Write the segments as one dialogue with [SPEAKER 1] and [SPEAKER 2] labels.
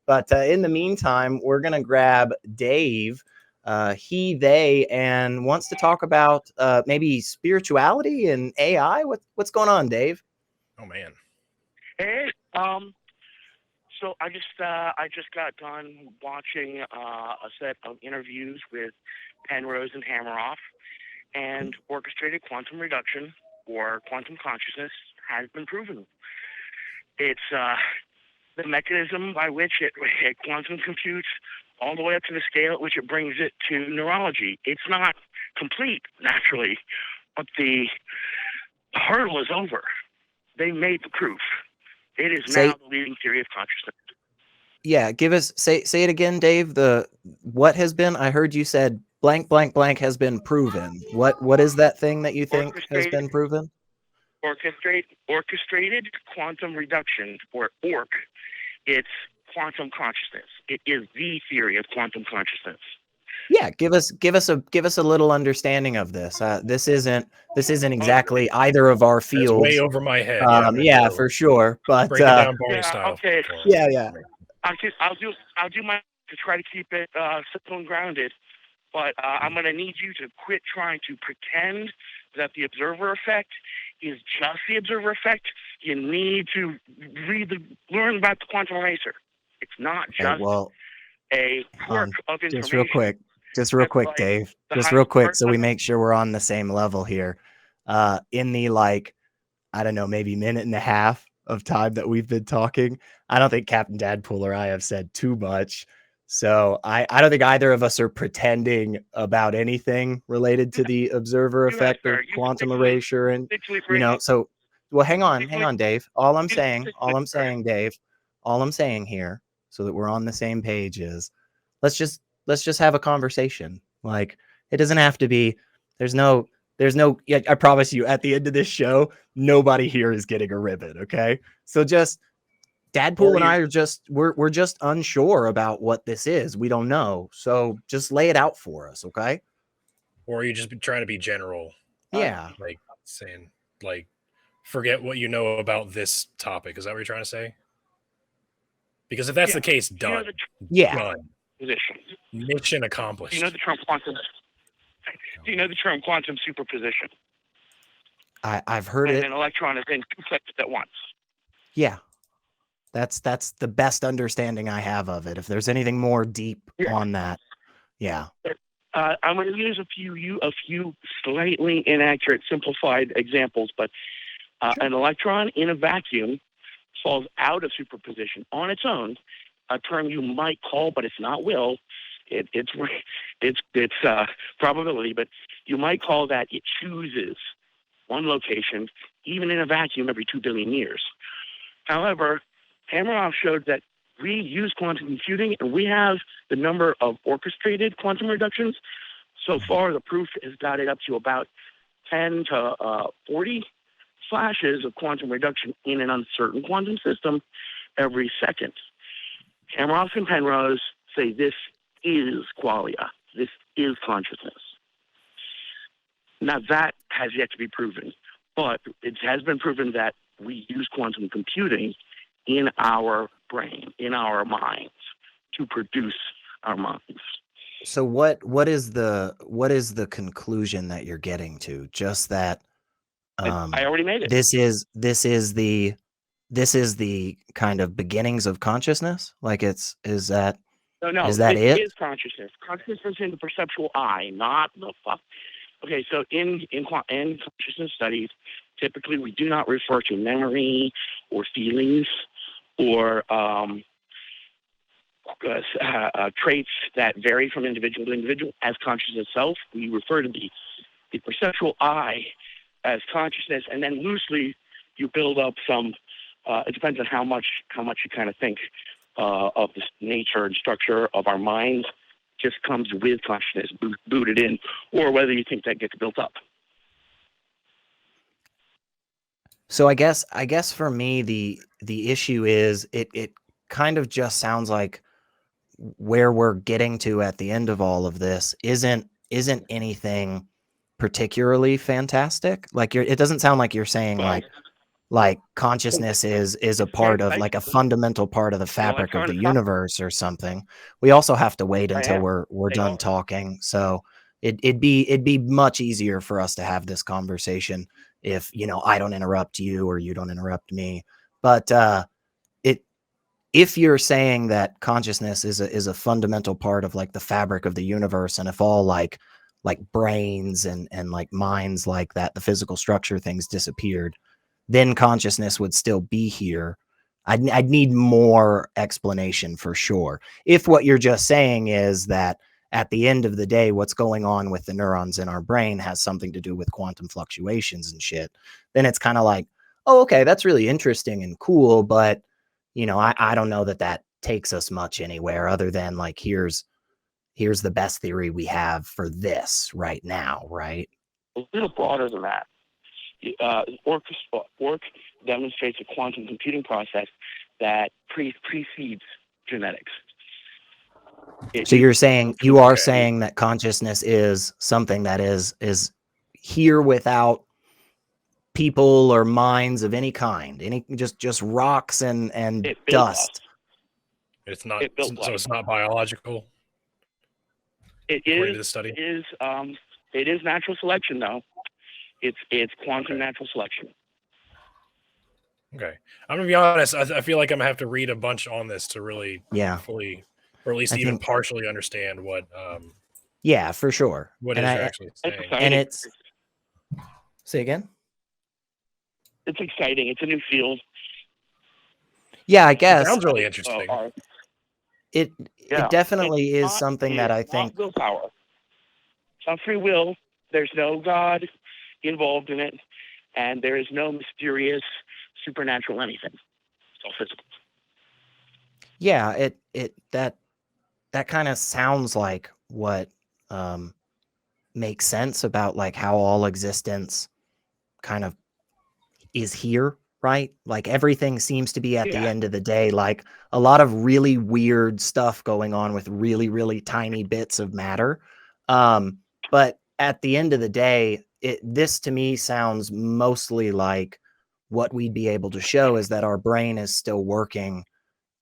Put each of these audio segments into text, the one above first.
[SPEAKER 1] But in the meantime, we're going to grab Dave, they, and wants to talk about maybe spirituality and AI. What's going on, Dave?
[SPEAKER 2] Oh, man.
[SPEAKER 3] Hey, so I just got done watching a set of interviews with Penrose and Hammeroff, and orchestrated quantum reduction or quantum consciousness has been proven. It's the mechanism by which it quantum computes all the way up to the scale at which it brings it to neurology. It's not complete, naturally, but the hurdle is over. They made the proof. It is now the leading theory of consciousness.
[SPEAKER 1] Yeah, give us say it again, Dave. What has been? I heard you said blank blank blank has been proven. What is that thing that you think has been proven?
[SPEAKER 3] Orchestrated quantum reduction, or ORC. It's quantum consciousness. It is the theory of quantum consciousness.
[SPEAKER 1] Yeah, give us a little understanding of this. This isn't exactly either of our fields.
[SPEAKER 2] That's way over my head.
[SPEAKER 1] Yeah, for sure. But
[SPEAKER 2] break it down Barney style.
[SPEAKER 3] Okay.
[SPEAKER 1] Yeah.
[SPEAKER 3] I'll do my to try to keep it simple and grounded. But I'm going to need you to quit trying to pretend that the observer effect is just the observer effect. You need to learn about the quantum eraser. It's not just a quirk of information.
[SPEAKER 1] Just real quick, Dave. Just real quick, so we make sure we're on the same level here. In the I don't know, maybe minute and a half of time that we've been talking, I don't think Captain Dadpool or I have said too much. So I don't think either of us are pretending about anything related to the observer effect or quantum erasure. And, so, well, hang on, Dave. All I'm saying, Dave, all I'm saying here, so that we're on the same page is let's just have a conversation. Like, it doesn't have to be, there's no, I promise you at the end of this show, nobody here is getting a ribbon. Okay. So just, Dadpool and I are we're just unsure about what this is. We don't know. So just lay it out for us, okay?
[SPEAKER 2] Or are you just trying to be general?
[SPEAKER 1] Yeah.
[SPEAKER 2] Like saying, forget what you know about this topic. Is that what you're trying to say? Because if that's the case, done. Done. Mission accomplished.
[SPEAKER 3] Do you know the term quantum? Do you know the term quantum superposition?
[SPEAKER 1] I've heard it.
[SPEAKER 3] An electron is in two places at once.
[SPEAKER 1] Yeah. That's the best understanding I have of it. If there's anything more deep on that, yeah.
[SPEAKER 3] I'm going to use a few slightly inaccurate, simplified examples, but an electron in a vacuum falls out of superposition on its own. A term you might call, but it's not will. It's probability, but you might call that it chooses one location, even in a vacuum, every 2 billion years. However, Hammeroff showed that we use quantum computing, and we have the number of orchestrated quantum reductions. So far, the proof has got it up to about 10 to 40 flashes of quantum reduction in an uncertain quantum system every second. Hammeroff and Penrose say this is qualia. This is consciousness. Now, that has yet to be proven, but it has been proven that we use quantum computing in our brain, in our minds, to produce our minds.
[SPEAKER 1] So what is the conclusion that you're getting to? Just that
[SPEAKER 3] I already made it.
[SPEAKER 1] This is the kind of beginnings of consciousness? Like is that is that it?
[SPEAKER 3] It is consciousness. Consciousness is in the perceptual eye, not the fuck. Okay, so in consciousness studies, typically we do not refer to memory or feelings or traits that vary from individual to individual as consciousness itself. We refer to the perceptual eye as consciousness, and then loosely you build up some. It depends on how much you kind of think of the nature and structure of our minds. Just comes with consciousness booted in, or whether you think that gets built up.
[SPEAKER 1] So I guess for me the issue is it kind of just sounds like where we're getting to at the end of all of this isn't anything particularly fantastic. Like it doesn't sound like you're saying like like consciousness is a part of like a fundamental part of the fabric of the universe or something, we also have to wait until we're done talking. So it'd be much easier for us to have this conversation if, you know, I don't interrupt you or you don't interrupt me. But if you're saying that consciousness is a fundamental part of like the fabric of the universe, and if all like brains and like minds like that, the physical structure things disappeared, then consciousness would still be here. I'd need more explanation for sure. If what you're just saying is that at the end of the day, what's going on with the neurons in our brain has something to do with quantum fluctuations and shit, then it's kind of like, oh, okay, that's really interesting and cool. But, you know, I don't know that takes us much anywhere other than like, here's the best theory we have for this right now, right?
[SPEAKER 3] A little broader than that. Orc demonstrates a quantum computing process precedes genetics.
[SPEAKER 1] So you're saying, you are saying that consciousness is something that is here without people or minds of any kind, just rocks and dust.
[SPEAKER 2] It's not, so it's not biological.
[SPEAKER 3] It is natural selection, though. It's quantum natural selection.
[SPEAKER 2] Okay, I'm gonna be honest. I feel like I'm gonna have to read a bunch on this to really, fully, or at least even partially understand what.
[SPEAKER 1] Yeah, for sure.
[SPEAKER 2] What you're actually saying,
[SPEAKER 1] and it's. Say again.
[SPEAKER 3] It's exciting. It's a new field.
[SPEAKER 1] Yeah, I guess.
[SPEAKER 2] It sounds really interesting.
[SPEAKER 1] It definitely is something that I think.
[SPEAKER 3] Willpower. It's not free will. There's no God involved in it, and there is no mysterious supernatural anything. It's all physical.
[SPEAKER 1] Yeah, that kind of sounds like what makes sense about like how all existence kind of is here, right? Like everything seems to be at the end of the day, like a lot of really weird stuff going on with really, really tiny bits of matter. But at the end of the day, this to me sounds mostly like what we'd be able to show is that our brain is still working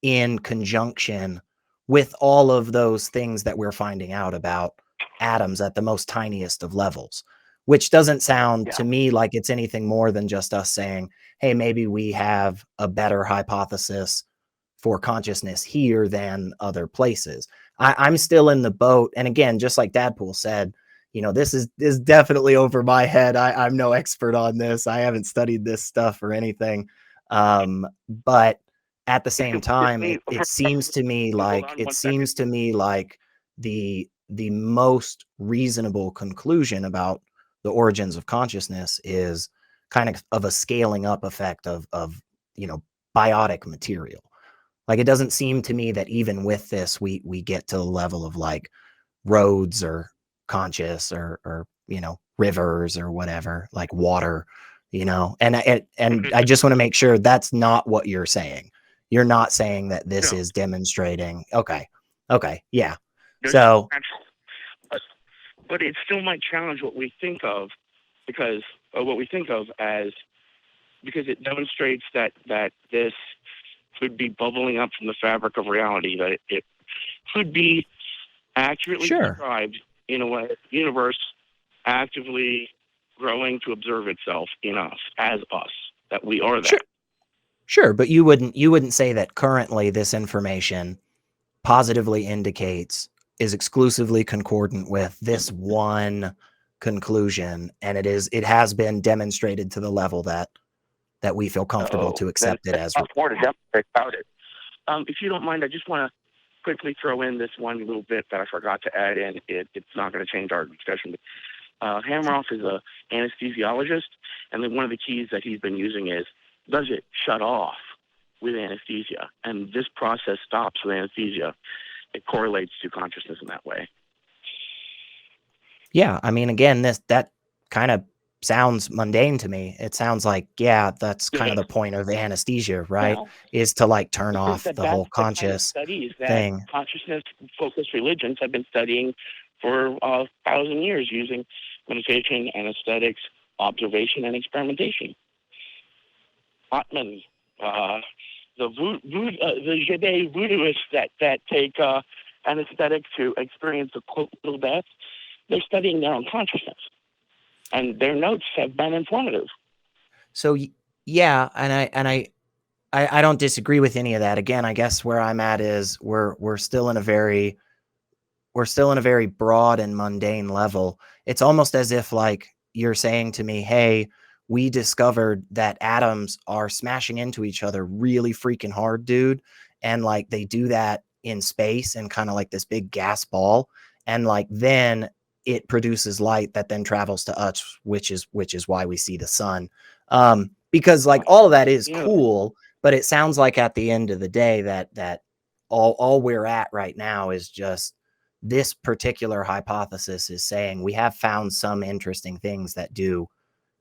[SPEAKER 1] in conjunction with all of those things that we're finding out about atoms at the most tiniest of levels, which doesn't sound to me like it's anything more than just us saying, hey, maybe we have a better hypothesis for consciousness here than other places. I'm still in the boat. And again, just like Dadpool said, you know, this is definitely over my head. I'm no expert on this. I haven't studied this stuff or anything. But at the same time, it seems to me like the most reasonable conclusion about the origins of consciousness is kind of a scaling up effect of you know, biotic material. Like it doesn't seem to me that even with this we get to the level of like roads or conscious or you know, rivers or whatever, like water, you know. And I just want to make sure that's not what you're saying. You're not saying that this is demonstrating. Okay, yeah. So,
[SPEAKER 3] but it still might challenge what we think of, because it demonstrates that this could be bubbling up from the fabric of reality, that it could be accurately described in a way that the universe actively growing to observe itself in us, as us, that we are that.
[SPEAKER 1] Sure, but you wouldn't say that currently this information positively indicates is exclusively concordant with this one conclusion, and it has been demonstrated to the level that we feel comfortable to accept it as.
[SPEAKER 3] More to demonstrate about it. If you don't mind, I just want to quickly throw in this one little bit that I forgot to add in. It's not going to change our discussion. Hammeroff is an anesthesiologist, and then one of the keys that he's been using is, does it shut off with anesthesia? And this process stops with anesthesia. It correlates to consciousness in that way.
[SPEAKER 1] Yeah, I mean, again, that kind of sounds mundane to me. It sounds like, that's kind of the point of anesthesia, right? Is to like turn off the whole conscious thing.
[SPEAKER 3] Consciousness-focused religions have been studying for 1,000 years using meditation, anesthetics, observation, and experimentation. Atman, the Jedi voodooists that take anesthetic to experience a little death, they're studying their own consciousness, and their notes have been informative.
[SPEAKER 1] So yeah, and I don't disagree with any of that. Again, I guess where I'm at is we're still in a very broad and mundane level. It's almost as if like you're saying to me, hey, we discovered that atoms are smashing into each other really freaking hard, dude. And like they do that in space and kind of like this big gas ball. And like then it produces light that then travels to us, which is why we see the sun. Because like all of that is cool, but it sounds like at the end of the day that all we're at right now is just this particular hypothesis is saying we have found some interesting things that do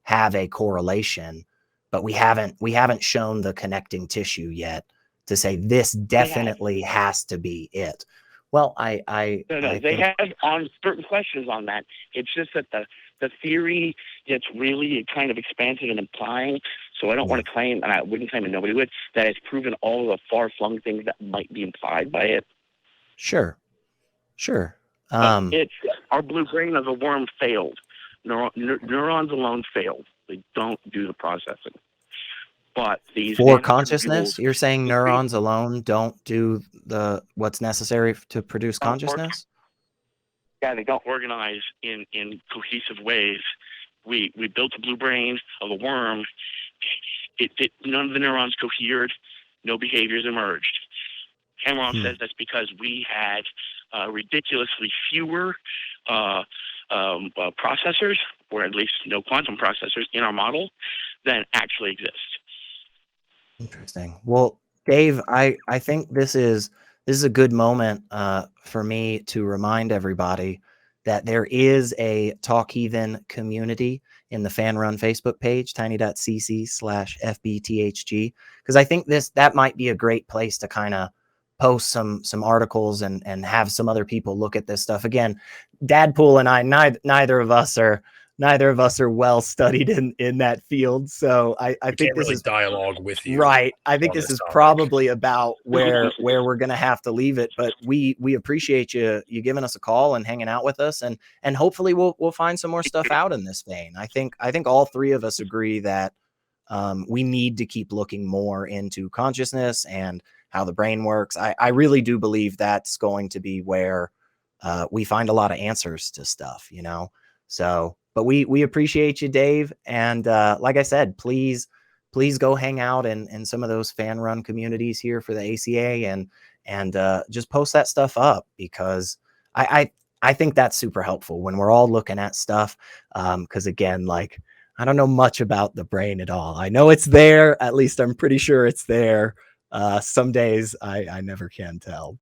[SPEAKER 1] have a correlation, but we haven't shown the connecting tissue yet to say this definitely has to be it. Well,
[SPEAKER 3] they have on certain questions on that. It's just that the theory gets really kind of expansive and implying. So I don't want to claim, and I wouldn't claim, and nobody would, that it's proven all the far-flung things that might be implied by it.
[SPEAKER 1] Sure.
[SPEAKER 3] It's our blue brain of a worm failed. Neurons alone failed. They don't do the processing. But these
[SPEAKER 1] for consciousness, you're saying neurons alone don't do what's necessary to produce consciousness?
[SPEAKER 3] Yeah, they don't organize in cohesive ways. We built a blue brain of a worm. None of the neurons cohered. No behaviors emerged. Hammeroff says that's because we had ridiculously fewer processors, or at least no quantum processors in our model than actually exist.
[SPEAKER 1] Interesting. Well, Dave, I think this is a good moment for me to remind everybody that there is a Talk Heathen community in the fan run Facebook page, tiny.cc/FBTHG, because I think that might be a great place to kind of post some articles and have some other people look at this stuff. Again, Dadpool and I, neither of us are well studied in that field. So I think this is
[SPEAKER 2] dialogue with you.
[SPEAKER 1] Right. I think this is probably about where we're going to have to leave it, but we appreciate you giving us a call and hanging out with us, and hopefully we'll find some more stuff out in this vein. I think all three of us agree that we need to keep looking more into consciousness and how the brain works. I really do believe that's going to be where we find a lot of answers to stuff, you know? So, but we appreciate you, Dave. And like I said, please go hang out in some of those fan run communities here for the ACA and just post that stuff up, because I think that's super helpful when we're all looking at stuff. Because again, like, I don't know much about the brain at all. I know it's there. At least I'm pretty sure it's there. Some days I never can tell.